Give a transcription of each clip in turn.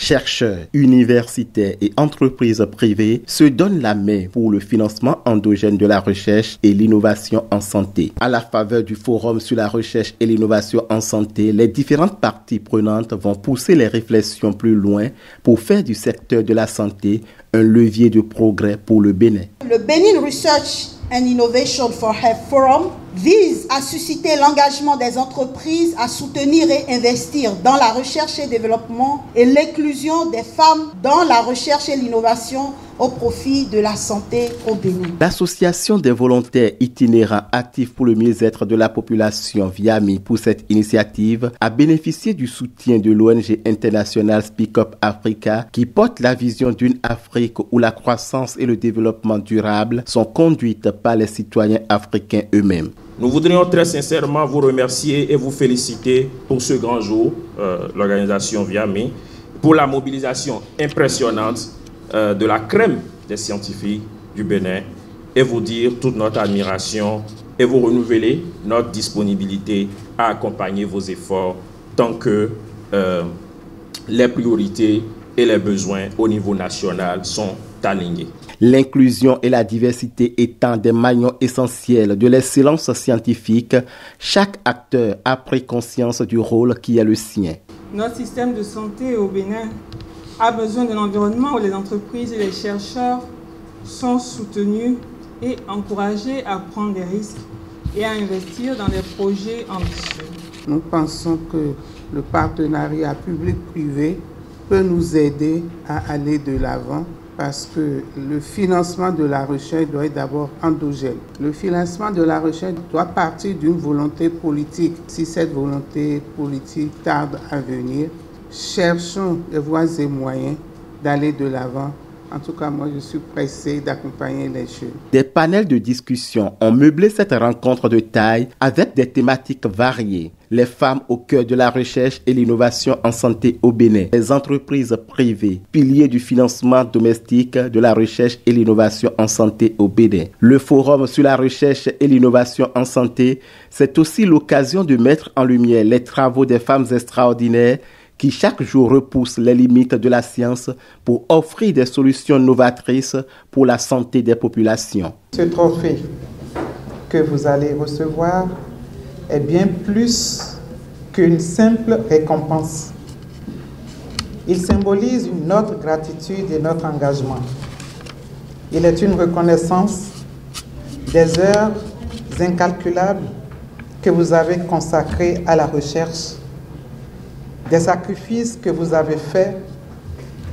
Chercheurs, universitaires et entreprises privées se donnent la main pour le financement endogène de la recherche et l'innovation en santé. À la faveur du Forum sur la recherche et l'innovation en santé, les différentes parties prenantes vont pousser les réflexions plus loin pour faire du secteur de la santé un levier de progrès pour le Bénin. Le Benin Research and Innovation for Health Forum vise à susciter l'engagement des entreprises à soutenir et investir dans la recherche et développement et l'inclusion des femmes dans la recherche et l'innovation au profit de la santé au Bénin. L'association des volontaires itinérants actifs pour le mieux-être de la population VIAMI pour cette initiative a bénéficié du soutien de l'ONG internationale Speak Up Africa qui porte la vision d'une Afrique où la croissance et le développement durable sont conduites par les citoyens africains eux-mêmes. Nous voudrions très sincèrement vous remercier et vous féliciter pour ce grand jour, l'organisation VIAMI, pour la mobilisation impressionnante de la crème des scientifiques du Bénin et vous dire toute notre admiration et vous renouveler notre disponibilité à accompagner vos efforts tant que les priorités et les besoins au niveau national sont alignés. L'inclusion et la diversité étant des maillons essentiels de l'excellence scientifique, chaque acteur a pris conscience du rôle qui est le sien. Notre système de santé au Bénin a besoin d'un environnement où les entreprises et les chercheurs sont soutenus et encouragés à prendre des risques et à investir dans des projets ambitieux. Nous pensons que le partenariat public-privé peut nous aider à aller de l'avant parce que le financement de la recherche doit être d'abord endogène. Le financement de la recherche doit partir d'une volonté politique. Si cette volonté politique tarde à venir, cherchons les voies et moyens d'aller de l'avant. En tout cas, moi, je suis pressé d'accompagner les jeunes. Des panels de discussion ont meublé cette rencontre de taille avec des thématiques variées. Les femmes au cœur de la recherche et l'innovation en santé au Bénin. Les entreprises privées, piliers du financement domestique de la recherche et l'innovation en santé au Bénin. Le Forum sur la recherche et l'innovation en santé, c'est aussi l'occasion de mettre en lumière les travaux des femmes extraordinaires qui chaque jour repoussent les limites de la science pour offrir des solutions novatrices pour la santé des populations. Ce trophée que vous allez recevoir est bien plus qu'une simple récompense. Il symbolise notre gratitude et notre engagement. Il est une reconnaissance des heures incalculables que vous avez consacrées à la recherche, des sacrifices que vous avez faits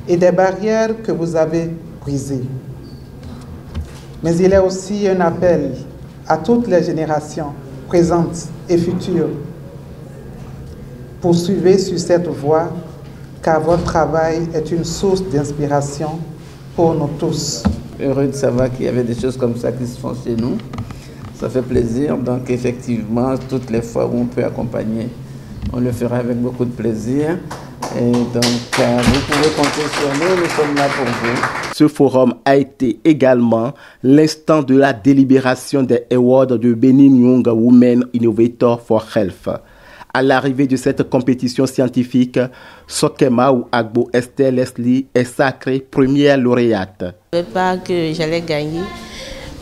et des barrières que vous avez brisées. Mais il est aussi un appel à toutes les générations présentes et futures. Poursuivez sur cette voie, car votre travail est une source d'inspiration pour nous tous. Heureux de savoir qu'il y avait des choses comme ça qui se font chez nous. Ça fait plaisir. Donc effectivement, toutes les fois où on peut accompagner, on le fera avec beaucoup de plaisir. Et donc, vous pouvez compter sur nous sommes là pour vous. Ce forum a été également l'instant de la délibération des awards de Benin Young Women Innovator for Health. À l'arrivée de cette compétition scientifique, Sokema ou Agbo Esther Leslie est sacrée première lauréate. Je ne savais pas que j'allais gagner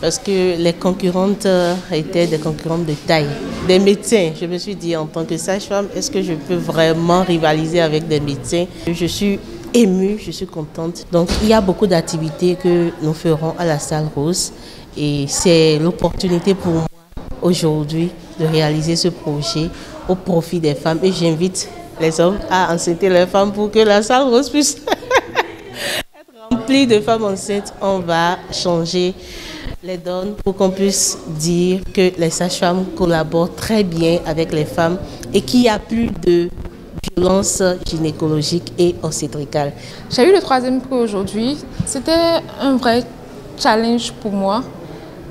parce que les concurrentes étaient des concurrentes de taille. Des médecins, je me suis dit en tant que sage-femme, est-ce que je peux vraiment rivaliser avec des médecins? Je suis émue, je suis contente. Donc il y a beaucoup d'activités que nous ferons à la Salle Rose et c'est l'opportunité pour moi aujourd'hui de réaliser ce projet au profit des femmes et j'invite les hommes à enceinter les femmes pour que la Salle Rose puisse être remplie de femmes enceintes. On va changer les donnes pour qu'on puisse dire que les sages-femmes collaborent très bien avec les femmes et qu'il n'y a plus de violence gynécologique et obstétricale. J'ai eu le 3e prix aujourd'hui. C'était un vrai challenge pour moi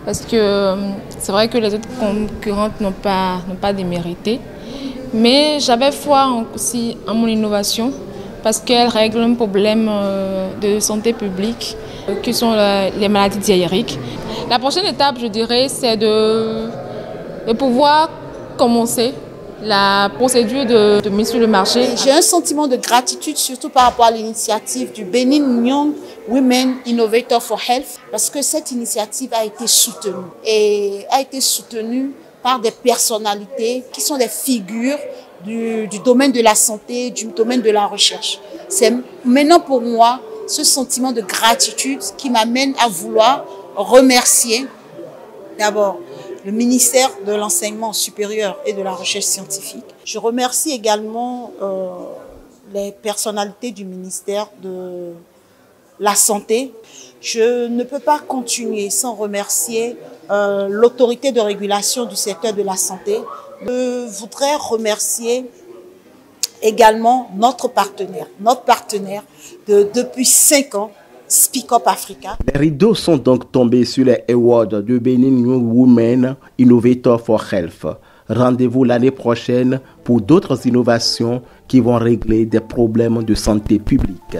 parce que c'est vrai que les autres concurrentes n'ont pas démérité. Mais j'avais foi aussi en mon innovation parce qu'elle règle un problème de santé publique qui sont les maladies diarrhéiques. La prochaine étape, je dirais, c'est de pouvoir commencer la procédure de mise sur le marché. J'ai un sentiment de gratitude, surtout par rapport à l'initiative du Benin Young Women Innovator for Health, parce que cette initiative a été soutenue et a été soutenue par des personnalités qui sont des figures du domaine de la santé, du domaine de la recherche. C'est maintenant pour moi ce sentiment de gratitude qui m'amène à vouloir remercier d'abord le ministère de l'Enseignement supérieur et de la Recherche scientifique. Je remercie également les personnalités du ministère de la Santé. Je ne peux pas continuer sans remercier l'autorité de régulation du secteur de la santé. Je voudrais remercier également notre partenaire depuis 5 ans, Speak Up Africa. Les rideaux sont donc tombés sur les awards de Benin Young Women Innovator for Health. Rendez-vous l'année prochaine pour d'autres innovations qui vont régler des problèmes de santé publique.